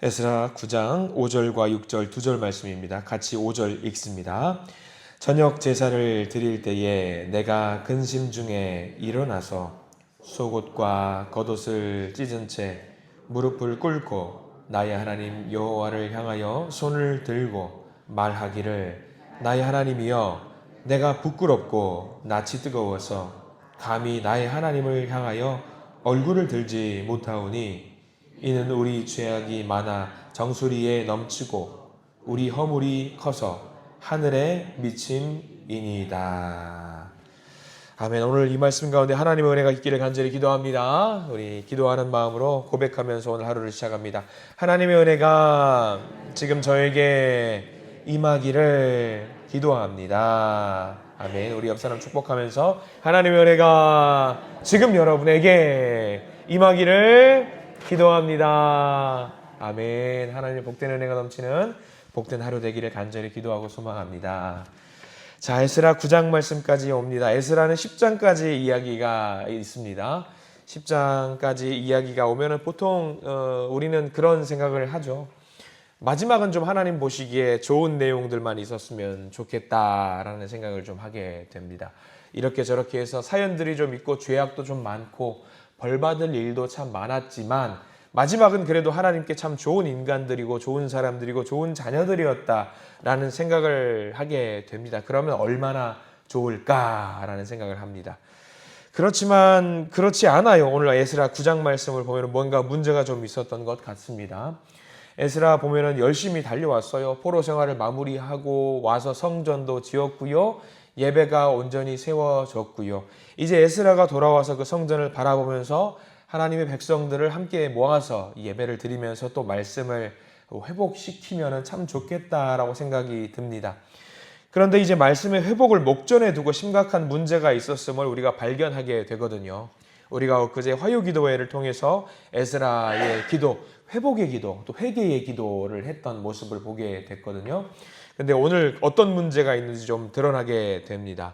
에스라 9장 5절과 6절 2절 말씀입니다. 같이 5절 읽습니다. 저녁 제사를 드릴 때에 내가 근심 중에 일어나서 속옷과 겉옷을 찢은 채 무릎을 꿇고 나의 하나님 여호와를 향하여 손을 들고 말하기를 나의 하나님이여 내가 부끄럽고 낯이 뜨거워서 감히 나의 하나님을 향하여 얼굴을 들지 못하오니 이는 우리 죄악이 많아 정수리에 넘치고 우리 허물이 커서 하늘에 미침이니이다. 아멘. 오늘 이 말씀 가운데 하나님의 은혜가 있기를 간절히 기도합니다. 우리 기도하는 마음으로 고백하면서 오늘 하루를 시작합니다. 하나님의 은혜가 지금 저에게 임하기를 기도합니다. 아멘. 우리 옆 사람 축복하면서 하나님의 은혜가 지금 여러분에게 임하기를 기도합니다. 아멘. 하나님의 복된 은혜가 넘치는 복된 하루 되기를 간절히 기도하고 소망합니다. 자, 에스라 9장 말씀까지 옵니다. 에스라는 10장까지 이야기가 있습니다. 10장까지 이야기가 오면은 보통 우리는 그런 생각을 하죠. 마지막은 좀 하나님 보시기에 좋은 내용들만 있었으면 좋겠다라는 생각을 좀 하게 됩니다. 이렇게 저렇게 해서 사연들이 좀 있고 죄악도 좀 많고 벌받을 일도 참 많았지만 마지막은 그래도 하나님께 참 좋은 인간들이고 좋은 사람들이고 좋은 자녀들이었다라는 생각을 하게 됩니다. 그러면 얼마나 좋을까라는 생각을 합니다. 그렇지만 그렇지 않아요. 오늘 에스라 9장 말씀을 보면 뭔가 문제가 좀 있었던 것 같습니다. 에스라 보면은 열심히 달려왔어요. 포로 생활을 마무리하고 와서 성전도 지었고요. 예배가 온전히 세워졌고요. 이제 에스라가 돌아와서 그 성전을 바라보면서 하나님의 백성들을 함께 모아서 예배를 드리면서 또 말씀을 회복시키면 참 좋겠다라고 생각이 듭니다. 그런데 이제 말씀의 회복을 목전에 두고 심각한 문제가 있었음을 우리가 발견하게 되거든요. 우리가 그제 화요기도회를 통해서 에스라의 기도, 회복의 기도, 또 회개의 기도를 했던 모습을 보게 됐거든요. 근데 오늘 어떤 문제가 있는지 좀 드러나게 됩니다.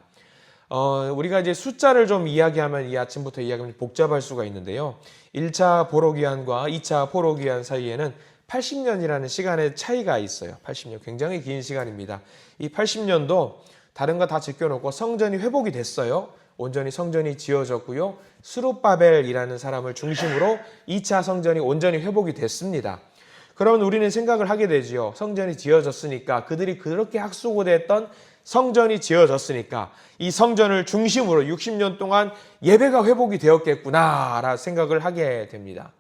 우리가 이제 숫자를 좀 이야기하면 이 아침부터 이야기하면 복잡할 수가 있는데요. 1차 보로기한과 2차 보로기한 사이에는 80년이라는 시간의 차이가 있어요. 80년 굉장히 긴 시간입니다. 이 80년도 다른 거 다 제껴놓고 성전이 회복이 됐어요. 온전히 성전이 지어졌고요. 스룹바벨이라는 사람을 중심으로 2차 성전이 온전히 회복이 됐습니다. 그러면 우리는 생각을 하게 되지요. 성전이 지어졌으니까 그들이 그렇게 학수고대했던 성전이 지어졌으니까 이 성전을 중심으로 60년 동안 예배가 회복이 되었겠구나 라는 생각을 하게 됩니다.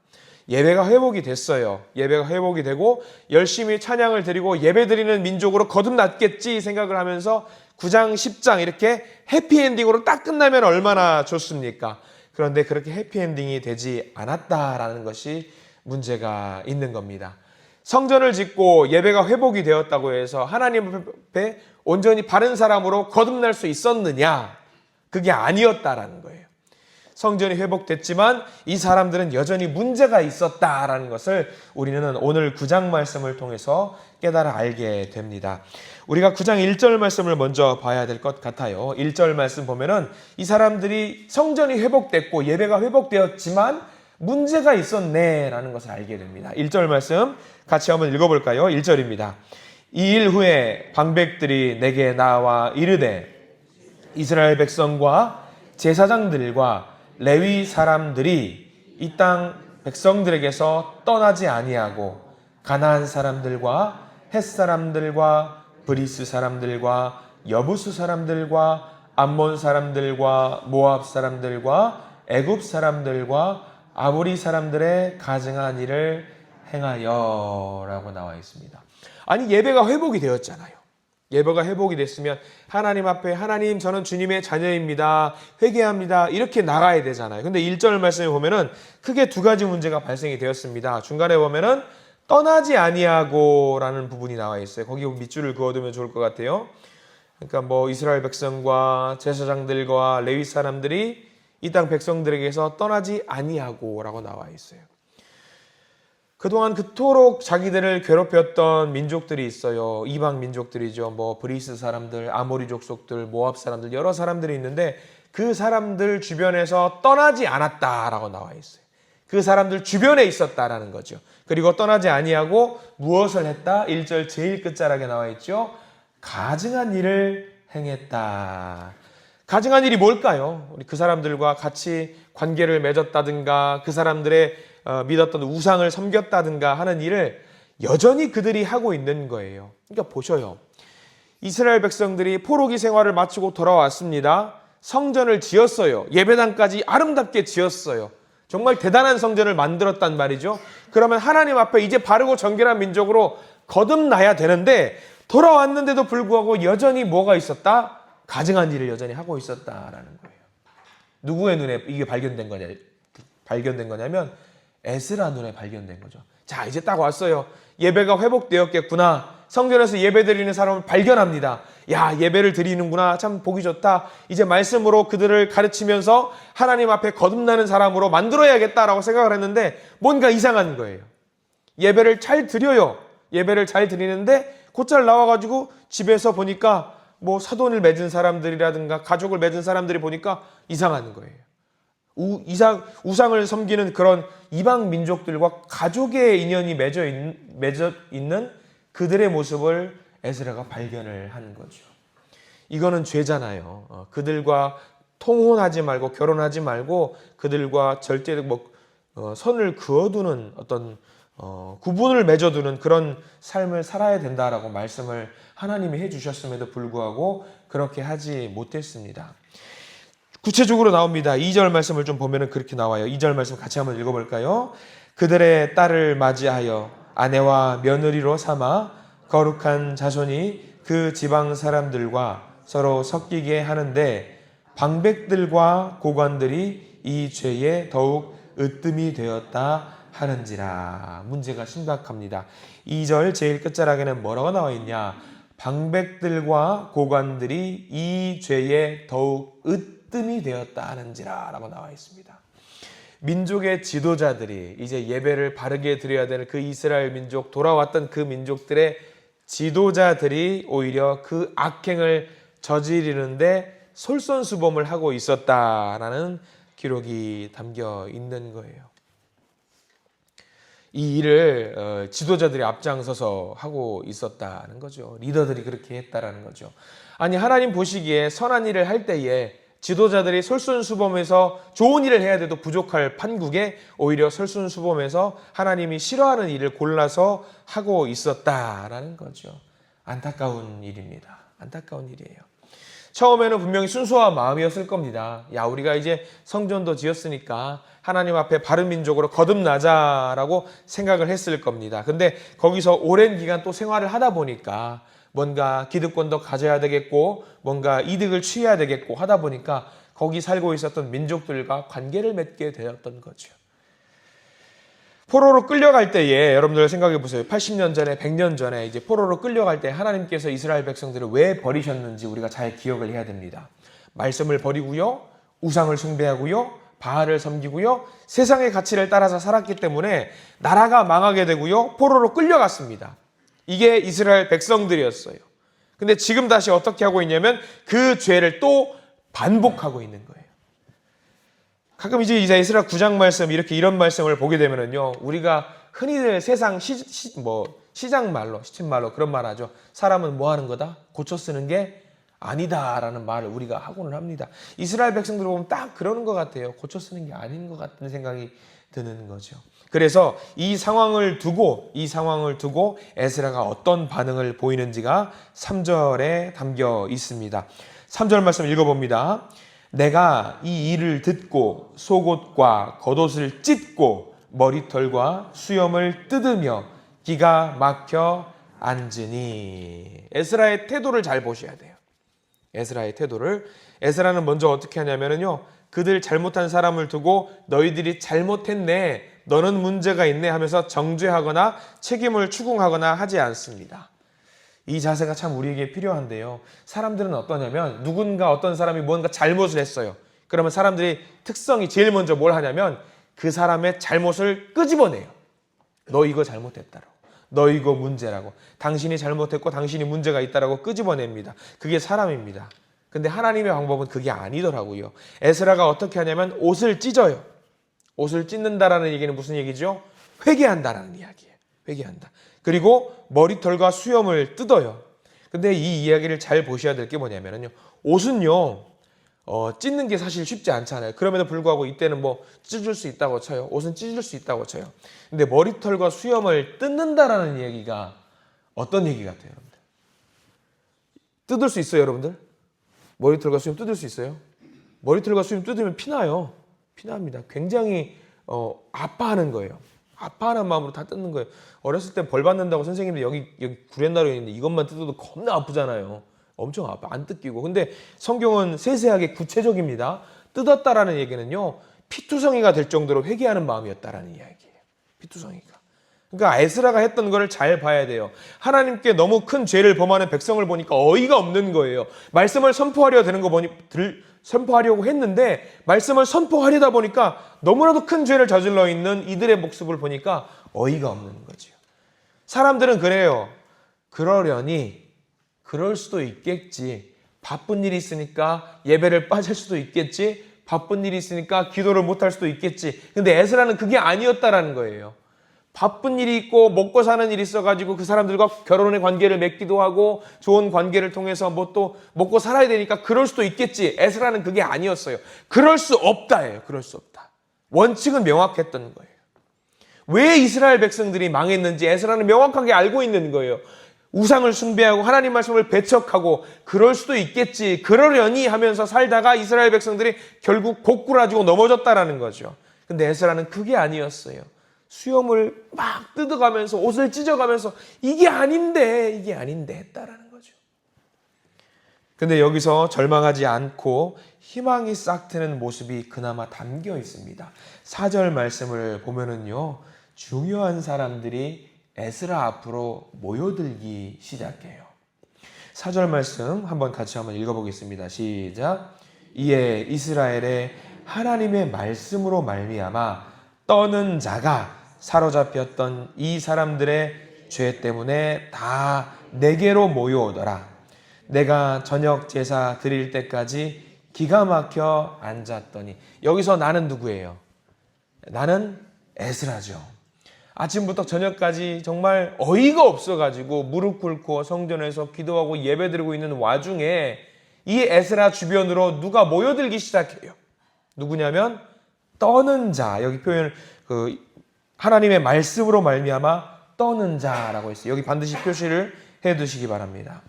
예배가 회복이 됐어요. 예배가 회복이 되고 열심히 찬양을 드리고 예배 드리는 민족으로 거듭났겠지 생각을 하면서 9장, 10장 이렇게 해피엔딩으로 딱 끝나면 얼마나 좋습니까? 그런데 그렇게 해피엔딩이 되지 않았다라는 것이 문제가 있는 겁니다. 성전을 짓고 예배가 회복이 되었다고 해서 하나님 앞에 온전히 바른 사람으로 거듭날 수 있었느냐? 그게 아니었다라는 거예요. 성전이 회복됐지만 이 사람들은 여전히 문제가 있었다라는 것을 우리는 오늘 9장 말씀을 통해서 깨달아 알게 됩니다. 우리가 9장 1절 말씀을 먼저 봐야 될 것 같아요. 1절 말씀 보면은 이 사람들이 성전이 회복됐고 예배가 회복되었지만 문제가 있었네라는 것을 알게 됩니다. 1절 말씀 같이 한번 읽어볼까요? 1절입니다. 이 일 후에 방백들이 내게 나와 이르되 이스라엘 백성과 제사장들과 레위 사람들이 이 땅 백성들에게서 떠나지 아니하고 가나안 사람들과 헷 사람들과 브리스 사람들과 여부수 사람들과 암몬 사람들과 모압 사람들과 애굽 사람들과 아모리 사람들의 가증한 일을 행하여 라고 나와 있습니다. 아니 예배가 회복이 되었잖아요. 예배가 회복이 됐으면 하나님 앞에 하나님 저는 주님의 자녀입니다. 회개합니다. 이렇게 나가야 되잖아요. 근데 1절 말씀에 보면은 크게 두 가지 문제가 발생이 되었습니다. 중간에 보면은 떠나지 아니하고 라는 부분이 나와 있어요. 거기 밑줄을 그어두면 좋을 것 같아요. 그러니까 뭐 이스라엘 백성과 제사장들과 레위 사람들이 이 땅 백성들에게서 떠나지 아니하고 라고 나와 있어요. 그동안 그토록 자기들을 괴롭혔던 민족들이 있어요. 이방 민족들이죠. 뭐 브리스 사람들, 아모리 족속들, 모압 사람들 여러 사람들이 있는데 그 사람들 주변에서 떠나지 않았다라고 나와 있어요. 그 사람들 주변에 있었다라는 거죠. 그리고 떠나지 아니하고 무엇을 했다? 1절 제일 끝자락에 나와 있죠. 가증한 일을 행했다. 가증한 일이 뭘까요? 우리 그 사람들과 같이 관계를 맺었다든가 그 사람들의 믿었던 우상을 섬겼다든가 하는 일을 여전히 그들이 하고 있는 거예요. 그러니까 보셔요. 이스라엘 백성들이 포로기 생활을 마치고 돌아왔습니다. 성전을 지었어요. 예배당까지 아름답게 지었어요. 정말 대단한 성전을 만들었단 말이죠. 그러면 하나님 앞에 이제 바르고 정결한 민족으로 거듭나야 되는데 돌아왔는데도 불구하고 여전히 뭐가 있었다? 가증한 일을 여전히 하고 있었다라는 거예요. 누구의 눈에 이게 발견된 거냐면 에스라 눈에 발견된 거죠. 자, 이제 딱 왔어요. 예배가 회복되었겠구나. 성전에서 예배 드리는 사람을 발견합니다. 야, 예배를 드리는구나. 참 보기 좋다. 이제 말씀으로 그들을 가르치면서 하나님 앞에 거듭나는 사람으로 만들어야겠다라고 생각을 했는데 뭔가 이상한 거예요. 예배를 잘 드려요. 예배를 잘 드리는데 곧잘 나와가지고 집에서 보니까 뭐 사돈을 맺은 사람들이라든가 가족을 맺은 사람들이 보니까 이상한 거예요. 우상을 섬기는 그런 이방 민족들과 가족의 인연이 맺어 있는 그들의 모습을 에스라가 발견을 한 거죠. 이거는 죄잖아요. 그들과 통혼하지 말고 결혼하지 말고 그들과 절대 선을 그어두는 어떤 구분을 맺어두는 그런 삶을 살아야 된다라고 말씀을 하나님이 해주셨음에도 불구하고 그렇게 하지 못했습니다. 구체적으로 나옵니다. 2절 말씀을 좀 보면은 그렇게 나와요. 2절 말씀 같이 한번 읽어볼까요? 그들의 딸을 맞이하여 아내와 며느리로 삼아 거룩한 자손이 그 지방 사람들과 서로 섞이게 하는데 방백들과 고관들이 이 죄에 더욱 으뜸이 되었다 하는지라. 문제가 심각합니다. 2절 제일 끝자락에는 뭐라고 나와 있냐? 방백들과 고관들이 이 죄에 더욱 으뜸이 되었다 하는지라 라고 나와 있습니다. 민족의 지도자들이 이제 예배를 바르게 드려야 되는 그 이스라엘 민족, 돌아왔던 그 민족들의 지도자들이 오히려 그 악행을 저지르는데 솔선수범을 하고 있었다라는 기록이 담겨 있는 거예요. 이 일을 지도자들이 앞장서서 하고 있었다는 거죠. 리더들이 그렇게 했다라는 거죠. 아니, 하나님 보시기에 선한 일을 할 때에 지도자들이 솔선수범해서 좋은 일을 해야 돼도 부족할 판국에 오히려 솔선수범해서 하나님이 싫어하는 일을 골라서 하고 있었다라는 거죠. 안타까운 일입니다. 안타까운 일이에요. 처음에는 분명히 순수한 마음이었을 겁니다. 야, 우리가 이제 성전도 지었으니까 하나님 앞에 바른 민족으로 거듭나자라고 생각을 했을 겁니다. 근데 거기서 오랜 기간 또 생활을 하다 보니까 뭔가 기득권도 가져야 되겠고 뭔가 이득을 취해야 되겠고 하다 보니까 거기 살고 있었던 민족들과 관계를 맺게 되었던 거죠. 포로로 끌려갈 때에 여러분들 생각해 보세요. 80년 전에 100년 전에 이제 포로로 끌려갈 때 하나님께서 이스라엘 백성들을 왜 버리셨는지 우리가 잘 기억을 해야 됩니다. 말씀을 버리고요. 우상을 숭배하고요. 바알을 섬기고요. 세상의 가치를 따라서 살았기 때문에 나라가 망하게 되고요. 포로로 끌려갔습니다. 이게 이스라엘 백성들이었어요. 근데 지금 다시 어떻게 하고 있냐면 그 죄를 또 반복하고 있는 거예요. 가끔 이제 이스라 9장 말씀 이런 말씀을 보게 되면은요, 우리가 흔히들 세상 시장 말로, 시친 말로 그런 말 하죠. 사람은 뭐 하는 거다? 고쳐 쓰는 게 아니다라는 말을 우리가 하고는 합니다. 이스라엘 백성들 보면 딱 그러는 것 같아요. 고쳐 쓰는 게 아닌 것 같은 생각이 드는 거죠. 그래서 이 상황을 두고 에스라가 어떤 반응을 보이는지가 3절에 담겨 있습니다. 3절 말씀 읽어봅니다. 내가 이 일을 듣고 속옷과 겉옷을 찢고 머리털과 수염을 뜯으며 기가 막혀 앉으니. 에스라의 태도를 잘 보셔야 돼요. 에스라의 태도를. 에스라는 먼저 어떻게 하냐면요, 그들 잘못한 사람을 두고 너희들이 잘못했네, 너는 문제가 있네 하면서 정죄하거나 책임을 추궁하거나 하지 않습니다. 이 자세가 참 우리에게 필요한데요. 사람들은 어떠냐면 누군가 어떤 사람이 뭔가 잘못을 했어요. 그러면 사람들이 특성이 제일 먼저 뭘 하냐면 그 사람의 잘못을 끄집어내요. 너 이거 잘못했다라고. 너 이거 문제라고. 당신이 잘못했고 당신이 문제가 있다라고 끄집어냅니다. 그게 사람입니다. 근데 하나님의 방법은 그게 아니더라고요. 에스라가 어떻게 하냐면 옷을 찢어요. 옷을 찢는다라는 얘기는 무슨 얘기죠? 회개한다라는 이야기예요. 회개한다. 그리고 머리털과 수염을 뜯어요. 근데 이 이야기를 잘 보셔야 될 게 뭐냐면요. 옷은요, 찢는 게 사실 쉽지 않잖아요. 그럼에도 불구하고 이때는 뭐 찢을 수 있다고 쳐요. 옷은 찢을 수 있다고 쳐요. 근데 머리털과 수염을 뜯는다라는 얘기가 어떤 얘기 같아요, 여러분들? 뜯을 수 있어요, 여러분들? 머리털과 수염 뜯을 수 있어요? 머리털과 수염 뜯으면 피나요. 피납니다. 굉장히 아파하는 거예요. 아파하는 마음으로 다 뜯는 거예요. 어렸을 때 벌 받는다고 선생님들 여기 구렛나루 있는데 이것만 뜯어도 겁나 아프잖아요. 엄청 아파. 안 뜯기고. 근데 성경은 세세하게 구체적입니다. 뜯었다라는 얘기는요, 피투성이가 될 정도로 회개하는 마음이었다라는 이야기예요. 피투성이가. 그러니까 에스라가 했던 거를 잘 봐야 돼요. 하나님께 너무 큰 죄를 범하는 백성을 보니까 어이가 없는 거예요. 말씀을 선포하려 되는 거 보니 선포하려고 했는데 말씀을 선포하려다 보니까 너무나도 큰 죄를 저질러 있는 이들의 모습을 보니까 어이가 없는 거죠. 사람들은 그래요. 그러려니 그럴 수도 있겠지. 바쁜 일이 있으니까 예배를 빠질 수도 있겠지. 바쁜 일이 있으니까 기도를 못할 수도 있겠지. 근데 에스라는 그게 아니었다라는 거예요. 바쁜 일이 있고 먹고 사는 일이 있어가지고 그 사람들과 결혼의 관계를 맺기도 하고 좋은 관계를 통해서 뭐 또 먹고 살아야 되니까 그럴 수도 있겠지. 에스라는 그게 아니었어요. 그럴 수 없다예요. 그럴 수 없다. 원칙은 명확했던 거예요. 왜 이스라엘 백성들이 망했는지 에스라는 명확하게 알고 있는 거예요. 우상을 숭배하고 하나님 말씀을 배척하고 그럴 수도 있겠지, 그러려니 하면서 살다가 이스라엘 백성들이 결국 고꾸라지고 넘어졌다라는 거죠. 근데 에스라는 그게 아니었어요. 수염을 막 뜯어가면서 옷을 찢어가면서 이게 아닌데 했다라는 거죠. 근데 여기서 절망하지 않고 희망이 싹 트는 모습이 그나마 담겨 있습니다. 4절 말씀을 보면은요, 중요한 사람들이 에스라 앞으로 모여들기 시작해요. 4절 말씀 한번 같이 한번 읽어보겠습니다. 시작. 이에 이스라엘의 하나님의 말씀으로 말미암아 떠는 자가 사로잡혔던 이 사람들의 죄 때문에 다 내게로 모여오더라. 내가 저녁 제사 드릴 때까지 기가 막혀 앉았더니, 여기서 나는 누구예요? 나는 에스라죠. 아침부터 저녁까지 정말 어이가 없어가지고 무릎 꿇고 성전에서 기도하고 예배드리고 있는 와중에 이 에스라 주변으로 누가 모여들기 시작해요. 누구냐면 떠는 자. 여기 표현을 하나님의 말씀으로 말미암아 떠는 자라고 했어요. 여기 반드시 표시를 해두시기 바랍니다.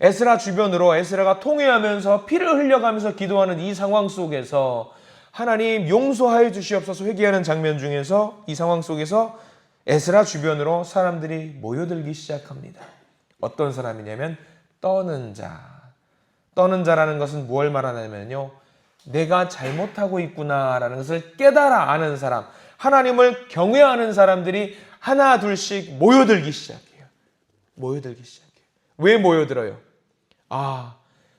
에스라 주변으로 에스라가 통회하면서 피를 흘려가면서 기도하는 이 상황 속에서 하나님 용서하여 주시옵소서 회개하는 장면 중에서 이 상황 속에서 에스라 주변으로 사람들이 모여들기 시작합니다. 어떤 사람이냐면 떠는 자. 떠는 자라는 것은 무엇을 말하냐면요, 내가 잘못하고 있구나라는 것을 깨달아 아는 사람, 하나님을 경외하는 사람들이 하나 둘씩 모여들기 시작해요. 모여들기 시작해요. 왜 모여들어요?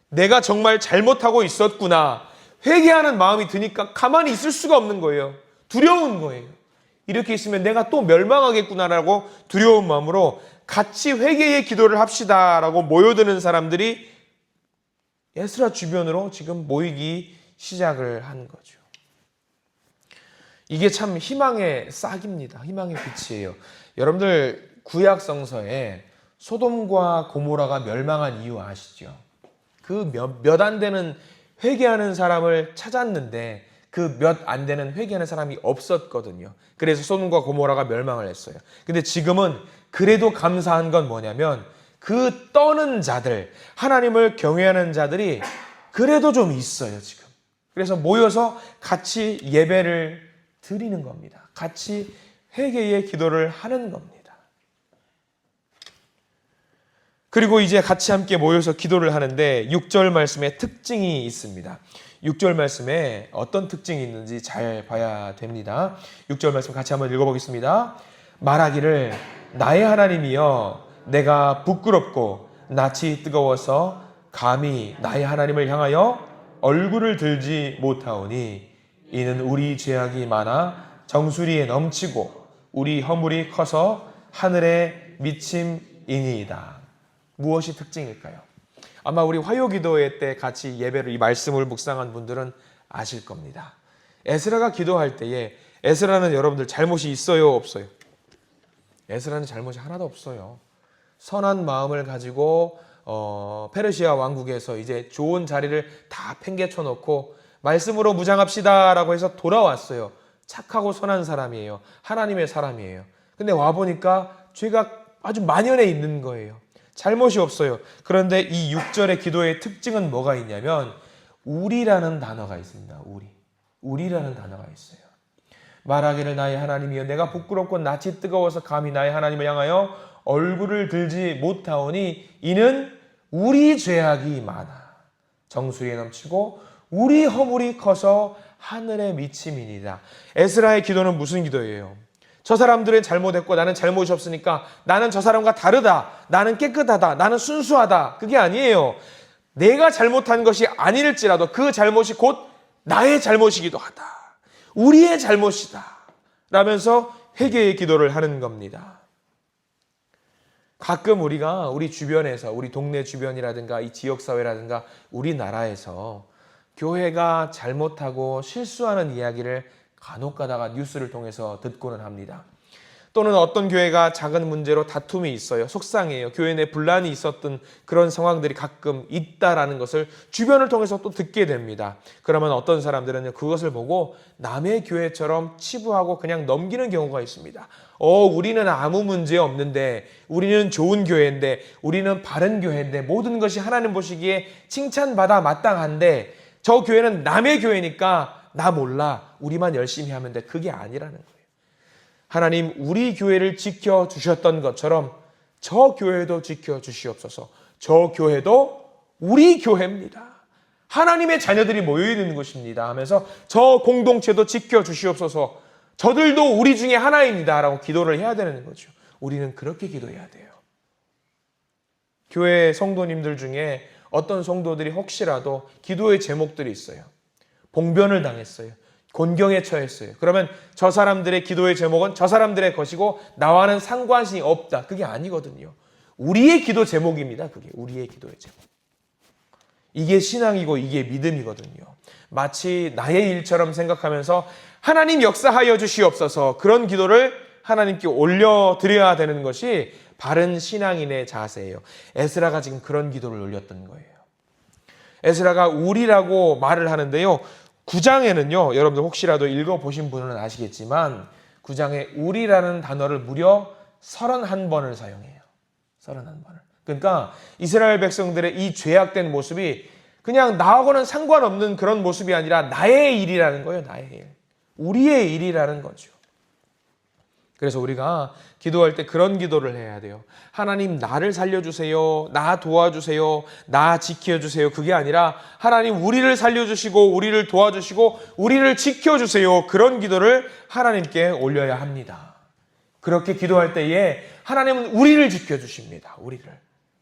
내가 정말 잘못하고 있었구나. 회개하는 마음이 드니까 가만히 있을 수가 없는 거예요. 두려운 거예요. 이렇게 있으면 내가 또 멸망하겠구나라고 두려운 마음으로 같이 회개의 기도를 합시다라고 모여드는 사람들이 에스라 주변으로 지금 모이기 시작을 한 거죠. 이게 참 희망의 싹입니다. 희망의 빛이에요. 여러분들 구약 성서에 소돔과 고모라가 멸망한 이유 아시죠? 그 몇 안 되는 회개하는 사람을 찾았는데 그 몇 안 되는 회개하는 사람이 없었거든요. 그래서 소돔과 고모라가 멸망을 했어요. 근데 지금은 그래도 감사한 건 뭐냐면 그 떠는 자들, 하나님을 경외하는 자들이 그래도 좀 있어요, 지금. 그래서 모여서 같이 예배를 드리는 겁니다. 같이 회개의 기도를 하는 겁니다. 그리고 이제 같이 함께 모여서 기도를 하는데 6절 말씀에 특징이 있습니다. 6절 말씀에 어떤 특징이 있는지 잘 봐야 됩니다. 6절 말씀 같이 한번 읽어보겠습니다. 말하기를 나의 하나님이여 내가 부끄럽고 낯이 뜨거워서 감히 나의 하나님을 향하여 얼굴을 들지 못하오니 이는 우리 죄악이 많아 정수리에 넘치고 우리 허물이 커서 하늘에 미침이니이다. 무엇이 특징일까요? 아마 우리 화요기도회 때 같이 예배를 이 말씀을 묵상한 분들은 아실 겁니다. 에스라가 기도할 때에 에스라는 여러분들 잘못이 있어요, 없어요? 에스라는 잘못이 하나도 없어요. 선한 마음을 가지고 페르시아 왕국에서 이제 좋은 자리를 다 팽개쳐 놓고 말씀으로 무장합시다라고 해서 돌아왔어요. 착하고 선한 사람이에요. 하나님의 사람이에요. 근데 와보니까 죄가 아주 만연해 있는 거예요. 잘못이 없어요. 그런데 이 6절의 기도의 특징은 뭐가 있냐면 우리라는 단어가 있습니다. 우리라는 단어가 있어요. 말하기를 나의 하나님이여 내가 부끄럽고 낯이 뜨거워서 감히 나의 하나님을 향하여 얼굴을 들지 못하오니 이는 우리 죄악이 많아 정수리에 넘치고 우리 허물이 커서 하늘에 미침이니라. 에스라의 기도는 무슨 기도예요? 저 사람들은 잘못했고 나는 잘못이 없으니까 나는 저 사람과 다르다. 나는 깨끗하다. 나는 순수하다. 그게 아니에요. 내가 잘못한 것이 아닐지라도 그 잘못이 곧 나의 잘못이기도 하다. 우리의 잘못이다. 라면서 회개의 기도를 하는 겁니다. 가끔 우리가 우리 주변에서 우리 동네 주변이라든가 이 지역사회라든가 우리나라에서 교회가 잘못하고 실수하는 이야기를 간혹 가다가 뉴스를 통해서 듣고는 합니다. 또는 어떤 교회가 작은 문제로 다툼이 있어요. 속상해요. 교회 내 분란이 있었던 그런 상황들이 가끔 있다라는 것을 주변을 통해서 또 듣게 됩니다. 그러면 어떤 사람들은 그것을 보고 남의 교회처럼 치부하고 그냥 넘기는 경우가 있습니다. 우리는 아무 문제 없는데, 우리는 좋은 교회인데, 우리는 바른 교회인데, 모든 것이 하나님 보시기에 칭찬받아 마땅한데 저 교회는 남의 교회니까 나 몰라. 우리만 열심히 하면 돼. 그게 아니라는 거예요. 하나님 우리 교회를 지켜주셨던 것처럼 저 교회도 지켜주시옵소서. 저 교회도 우리 교회입니다. 하나님의 자녀들이 모여있는 곳입니다 하면서 저 공동체도 지켜주시옵소서. 저들도 우리 중에 하나입니다 라고 기도를 해야 되는 거죠. 우리는 그렇게 기도해야 돼요. 교회 성도님들 중에 어떤 성도들이 혹시라도 기도의 제목들이 있어요. 봉변을 당했어요. 곤경에 처했어요. 그러면 저 사람들의 기도의 제목은 저 사람들의 것이고 나와는 상관이 없다. 그게 아니거든요. 우리의 기도 제목입니다. 그게 우리의 기도의 제목. 이게 신앙이고 이게 믿음이거든요. 마치 나의 일처럼 생각하면서 하나님 역사하여 주시옵소서 그런 기도를 하나님께 올려드려야 되는 것이 바른 신앙인의 자세예요. 에스라가 지금 그런 기도를 올렸던 거예요. 에스라가 우리라고 말을 하는데요. 9장에는요. 여러분들 혹시라도 읽어보신 분은 아시겠지만 9장에 우리라는 단어를 무려 31번을 사용해요. 31번을. 그러니까 이스라엘 백성들의 이 죄악된 모습이 그냥 나하고는 상관없는 그런 모습이 아니라 나의 일이라는 거예요. 나의 일. 우리의 일이라는 거죠. 그래서 우리가 기도할 때 그런 기도를 해야 돼요. 하나님 나를 살려주세요. 나 도와주세요. 나 지켜주세요. 그게 아니라 하나님 우리를 살려주시고 우리를 도와주시고 우리를 지켜주세요. 그런 기도를 하나님께 올려야 합니다. 그렇게 기도할 때에 하나님은 우리를 지켜주십니다.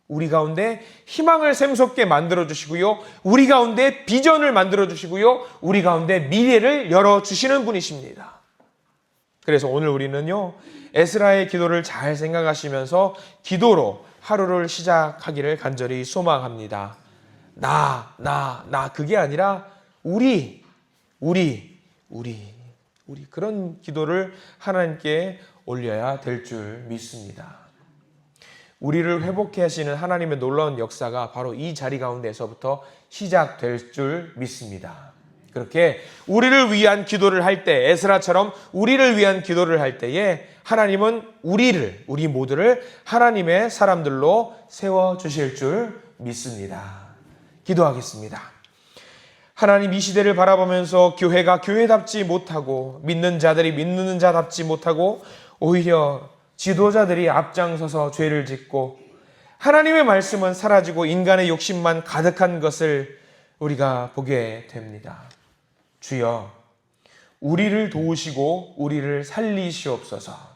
우리 가운데 희망을 샘솟게 만들어주시고요. 우리 가운데 비전을 만들어주시고요. 우리 가운데 미래를 열어주시는 분이십니다. 그래서 오늘 우리는요. 에스라의 기도를 잘 생각하시면서 기도로 하루를 시작하기를 간절히 소망합니다. 나 그게 아니라 우리 그런 기도를 하나님께 올려야 될 줄 믿습니다. 우리를 회복해 하시는 하나님의 놀라운 역사가 바로 이 자리 가운데서부터 시작될 줄 믿습니다. 그렇게 우리를 위한 기도를 할 때 에스라처럼 우리를 위한 기도를 할 때에 하나님은 우리 모두를 하나님의 사람들로 세워주실 줄 믿습니다. 기도하겠습니다. 하나님 이 시대를 바라보면서 교회가 교회답지 못하고 믿는 자들이 믿는 자답지 못하고 오히려 지도자들이 앞장서서 죄를 짓고 하나님의 말씀은 사라지고 인간의 욕심만 가득한 것을 우리가 보게 됩니다. 주여 우리를 도우시고 우리를 살리시옵소서.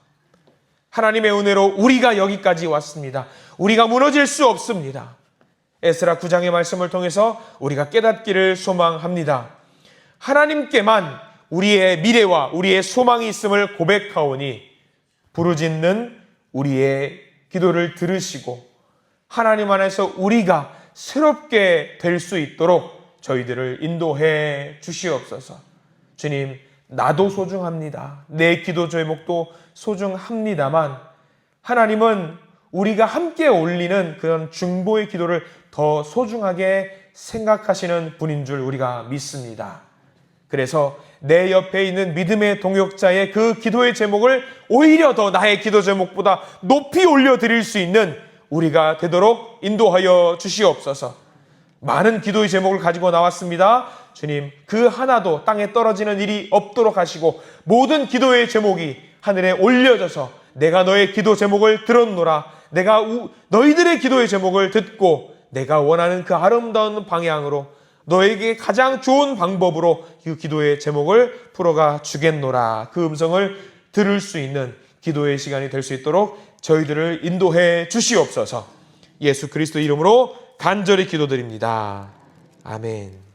하나님의 은혜로 우리가 여기까지 왔습니다. 우리가 무너질 수 없습니다. 에스라 9장의 말씀을 통해서 우리가 깨닫기를 소망합니다. 하나님께만 우리의 미래와 우리의 소망이 있음을 고백하오니 부르짖는 우리의 기도를 들으시고 하나님 안에서 우리가 새롭게 될 수 있도록 저희들을 인도해 주시옵소서. 주님, 나도 소중합니다. 내 기도 제목도 소중합니다만 하나님은 우리가 함께 올리는 그런 중보의 기도를 더 소중하게 생각하시는 분인 줄 우리가 믿습니다. 그래서 내 옆에 있는 믿음의 동역자의 그 기도의 제목을 오히려 더 나의 기도 제목보다 높이 올려드릴 수 있는 우리가 되도록 인도하여 주시옵소서. 많은 기도의 제목을 가지고 나왔습니다. 주님, 그 하나도 땅에 떨어지는 일이 없도록 하시고 모든 기도의 제목이 하늘에 올려져서 내가 너의 기도 제목을 들었노라, 내가 너희들의 기도의 제목을 듣고 내가 원하는 그 아름다운 방향으로 너에게 가장 좋은 방법으로 그 기도의 제목을 풀어가 주겠노라, 그 음성을 들을 수 있는 기도의 시간이 될 수 있도록 저희들을 인도해 주시옵소서. 예수 그리스도 이름으로 간절히 기도드립니다. 아멘.